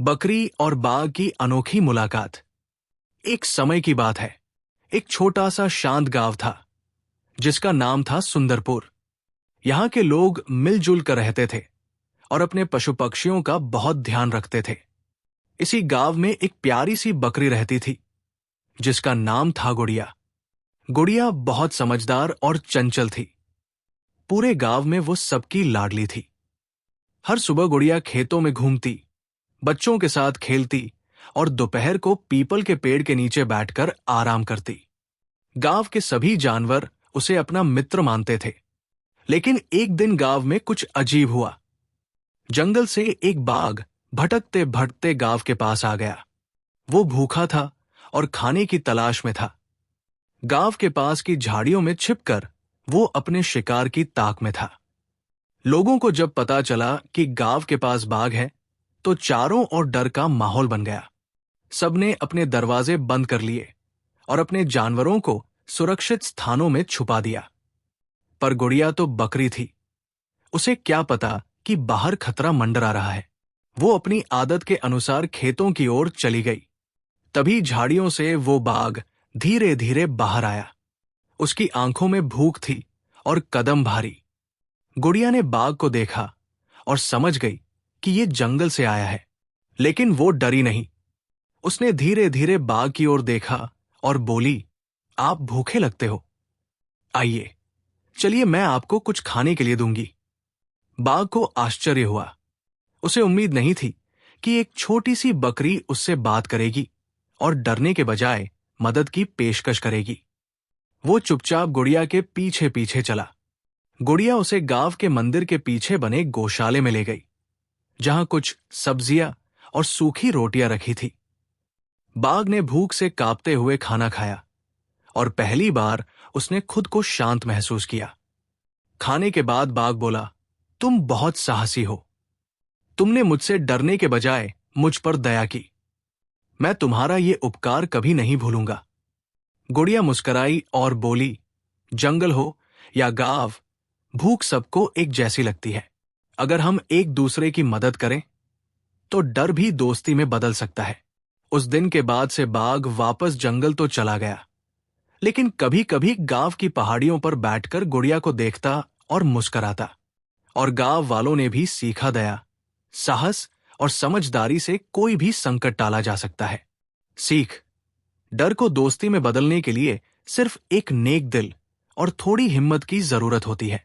बकरी और बाघ की अनोखी मुलाकात। एक समय की बात है। एक छोटा सा शांत गांव था जिसका नाम था सुंदरपुर। यहाँ के लोग मिलजुल कर रहते थे और अपने पशु पक्षियों का बहुत ध्यान रखते थे। इसी गांव में एक प्यारी सी बकरी रहती थी जिसका नाम था गुड़िया। गुड़िया बहुत समझदार और चंचल थी। पूरे गांव में वो सबकी लाडली थी। हर सुबह गुड़िया खेतों में घूमती, बच्चों के साथ खेलती और दोपहर को पीपल के पेड़ के नीचे बैठकर आराम करती। गांव के सभी जानवर उसे अपना मित्र मानते थे। लेकिन एक दिन गांव में कुछ अजीब हुआ। जंगल से एक बाघ भटकते भटकते गांव के पास आ गया। वो भूखा था और खाने की तलाश में था। गांव के पास की झाड़ियों में छिपकर वो अपने शिकार की ताक में था। लोगों को जब पता चला कि गांव के पास बाघ है तो चारों ओर डर का माहौल बन गया। सबने अपने दरवाजे बंद कर लिए और अपने जानवरों को सुरक्षित स्थानों में छुपा दिया। पर गुड़िया तो बकरी थी। उसे क्या पता कि बाहर खतरा मंडरा रहा है। वो अपनी आदत के अनुसार खेतों की ओर चली गई। तभी झाड़ियों से वो बाघ धीरे धीरे बाहर आया। उसकी आंखों में भूख थी और कदम भारी। गुड़िया ने बाघ को देखा और समझ गई कि ये जंगल से आया है। लेकिन वो डरी नहीं। उसने धीरे धीरे बाघ की ओर देखा और बोली, आप भूखे लगते हो, आइए चलिए मैं आपको कुछ खाने के लिए दूंगी। बाघ को आश्चर्य हुआ। उसे उम्मीद नहीं थी कि एक छोटी सी बकरी उससे बात करेगी और डरने के बजाय मदद की पेशकश करेगी। वो चुपचाप गुड़िया के पीछे पीछे चला। गुड़िया उसे गांव के मंदिर के पीछे बने गौशाले में ले गई, जहां कुछ सब्जियां और सूखी रोटियां रखी थी। बाघ ने भूख से कांपते हुए खाना खाया और पहली बार उसने खुद को शांत महसूस किया। खाने के बाद बाघ बोला, तुम बहुत साहसी हो। तुमने मुझसे डरने के बजाय मुझ पर दया की। मैं तुम्हारा ये उपकार कभी नहीं भूलूंगा। गुड़िया मुस्कुराई और बोली, जंगल हो या गांव, भूख सबको एक जैसी लगती है। अगर हम एक दूसरे की मदद करें तो डर भी दोस्ती में बदल सकता है। उस दिन के बाद से बाघ वापस जंगल तो चला गया, लेकिन कभी कभी गांव की पहाड़ियों पर बैठकर गुड़िया को देखता और मुस्कुराता। और गांव वालों ने भी सीखा, दया, साहस और समझदारी से कोई भी संकट टाला जा सकता है। सीख, डर को दोस्ती में बदलने के लिए सिर्फ एक नेक दिल और थोड़ी हिम्मत की जरूरत होती है।